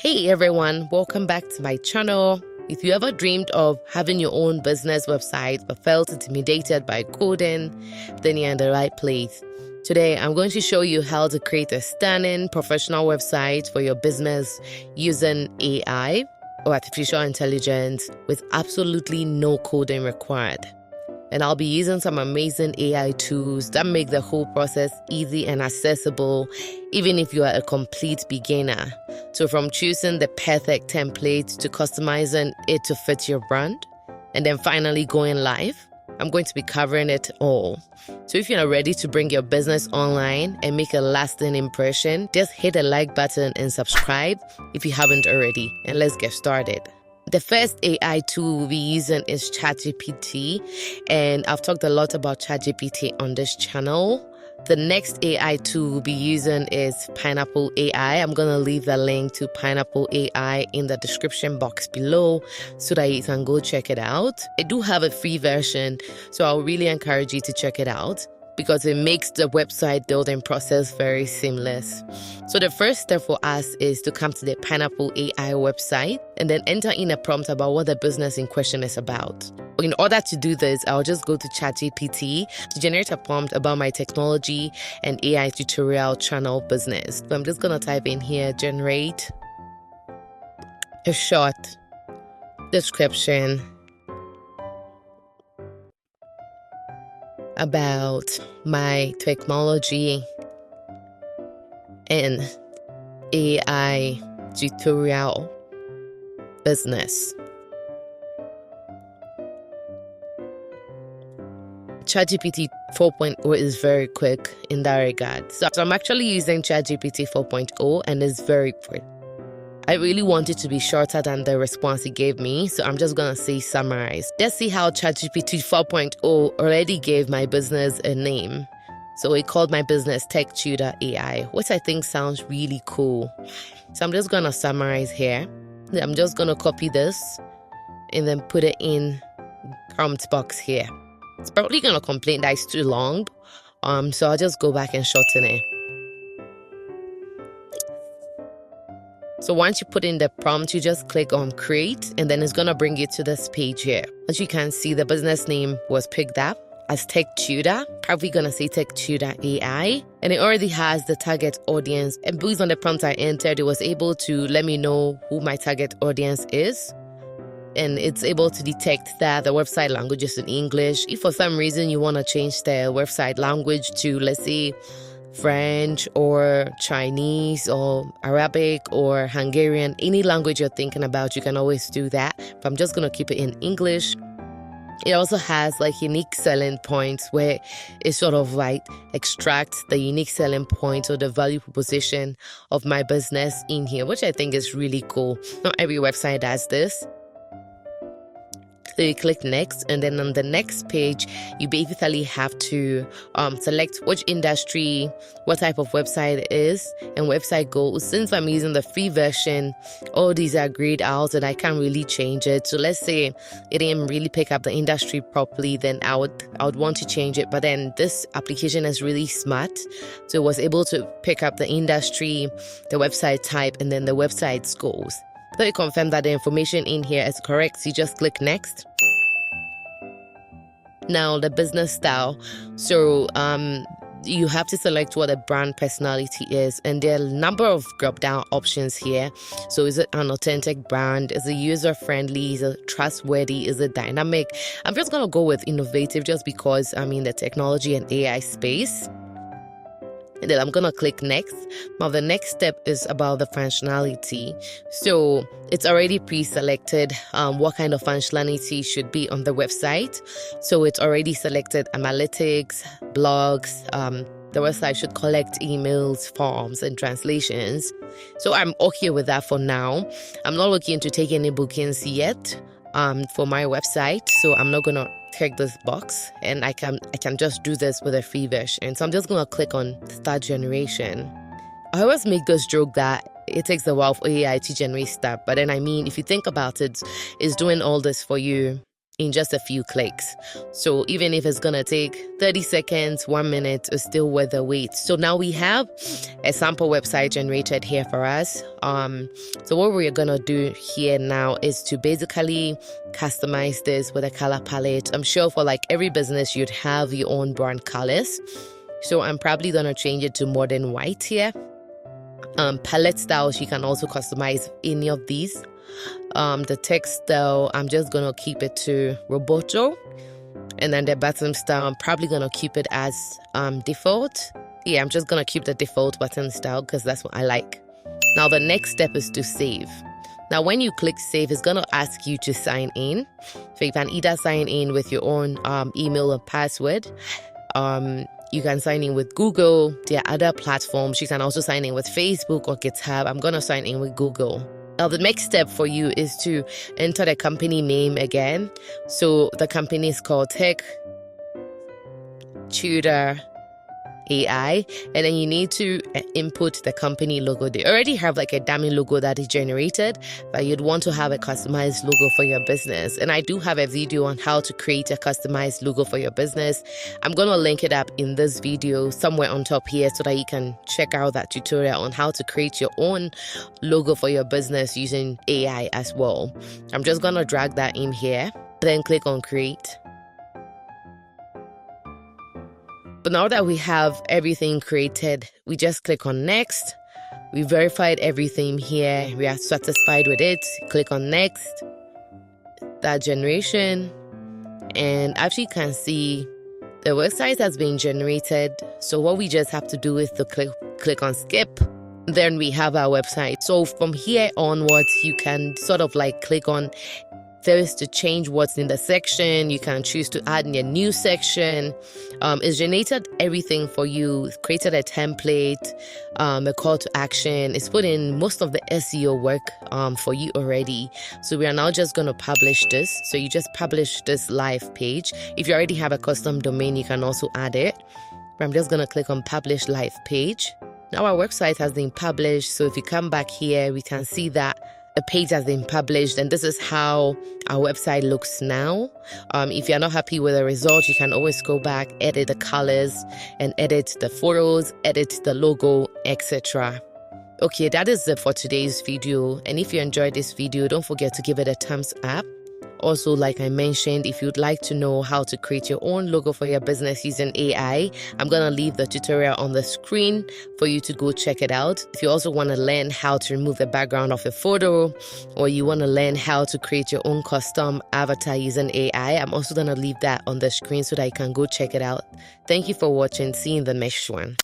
Hey everyone, welcome back to my channel. If you ever dreamed of having your own business website but felt intimidated by coding, then you're in the right place. Today, I'm going to show you how to create a stunning professional website for your business using AI or artificial intelligence with absolutely no coding required. And I'll be using some amazing AI tools that make the whole process easy and accessible, even if you are a complete beginner. So from choosing the perfect template to customizing it to fit your brand, and then finally going live, I'm going to be covering it all. So if you're ready to bring your business online and make a lasting impression, just hit the like button and subscribe if you haven't already, and let's get started. The first AI tool we'll be using is ChatGPT, and I've talked a lot about ChatGPT on this channel. The next AI tool we'll be using is Pineapple AI. I'm going to leave the link to Pineapple AI in the description box below so that you can go check it out. I do have a free version, so I'll really encourage you to check it out, because it makes the website building process very seamless. So the first step for us is to come to the Pineapple AI website and then enter in a prompt about what the business in question is about. In order to do this, I'll just go to ChatGPT to generate a prompt about my technology and AI tutorial channel business. So I'm just going to type in here, generate a short description about my technology and AI tutorial business. ChatGPT 4.0 is very quick in that regard. So I'm actually using ChatGPT 4.0 and it's very quick. I really want it to be shorter than the response it gave me, so I'm just going to say summarize. Let's see how ChatGPT 4.0 already gave my business a name. So it called my business Tech Tutor AI, which I think sounds really cool. So I'm just going to summarize here. I'm just going to copy this and then put it in prompt box here. It's probably going to complain that it's too long, so I'll just go back and shorten it. So once you put in the prompt, you just click on create, and then it's going to bring you to this page here. As you can see, the business name was picked up as Tech Tutor, probably going to say Tech Tutor AI, and it already has the target audience. And based on the prompt I entered, it was able to let me know who my target audience is. And it's able to detect that the website language is in English. If for some reason you want to change the website language to, let's say, French or Chinese or Arabic or Hungarian, any language you're thinking about, you can always do that. But I'm just going to keep it in English. It also has like unique selling points where it sort of like extracts the unique selling points or the value proposition of my business in here, which I think is really cool. Not every website does this. So you click next, and then on the next page, you basically have to select which industry, what type of website it is, and website goals. Since I'm using the free version, all these are grayed out and I can't really change it. So let's say it didn't really pick up the industry properly, then I would want to change it. But then this application is really smart. So it was able to pick up the industry, the website type, and then the website's goals. So you confirm that the information in here is correct, so you just click next. Now the business style. So you have to select what a brand personality is, and there are a number of drop-down options here. So is it an authentic brand? Is it user-friendly? Is it trustworthy? Is it dynamic? I'm just going to go with innovative just because I'm in the technology and AI space. And then I'm going to click next. Now the next step is about the functionality. So it's already pre-selected what kind of functionality should be on the website. So it's already selected analytics, blogs. The website should collect emails, forms, and translations. So I'm okay with that for now. I'm not looking to take any bookings yet for my website. So I'm not going to check this box, and I can just do this with a free version. So I'm just going to click on start generation. I always make this joke that it takes a while for AI to generate stuff, but then I mean, if you think about it, it's doing all this for you in just a few clicks. So even if it's gonna take 30 seconds, 1 minute, it's still worth the wait. So now we have a sample website generated here for us. So what we're gonna do here now is to basically customize this with a color palette. I'm sure for like every business you'd have your own brand colors. So I'm probably gonna change it to modern white here. Palette styles, you can also customize any of these. The text style, I'm just gonna keep it to Roboto, and then the button style, I'm probably gonna keep it as default. Yeah, I'm just gonna keep the default button style because that's what I like. Now the next step is to save. Now when you click save, it's gonna ask you to sign in. So you can either sign in with your own email or password. You can sign in with Google. There are other platforms. You can also sign in with Facebook or GitHub. I'm gonna sign in with Google. Now, the next step for you is to enter the company name again. So the company is called Tech Tutor AI, and then you need to input the company logo. They already have like a dummy logo that is generated, but you'd want to have a customized logo for your business. And I do have a video on how to create a customized logo for your business. I'm going to link it up in this video somewhere on top here so that you can check out that tutorial on how to create your own logo for your business using AI as well. I'm just going to drag that in here, then click on create. But now that we have everything created, we just click on next. We verified everything here. We are satisfied with it. Click on next. That generation. And as you can see, the website has been generated. So what we just have to do is to click on skip. Then we have our website. So from here onwards, you can sort of like click on this to change what's in the section. You can choose to add in a new section. It's generated everything for you. It's created a template, a call to action. It's put in most of the SEO work for you already. So we are now just going to publish this. So you just publish this live page. If you already have a custom domain, you can also add it. But I'm just going to click on publish live page. Now our website has been published. So if you come back here, we can see that a page has been published, and this is how our website looks now. If you're not happy with the result, you can always go back, edit the colors, and edit the photos, edit the logo, etc. Okay, that is it for today's video. And if you enjoyed this video, don't forget to give it a thumbs up. Also, like I mentioned, if you'd like to know how to create your own logo for your business using AI, I'm going to leave the tutorial on the screen for you to go check it out. If you also want to learn how to remove the background of a photo, or you want to learn how to create your own custom avatar using AI, I'm also going to leave that on the screen so that you can go check it out. Thank you for watching. See you in the next one.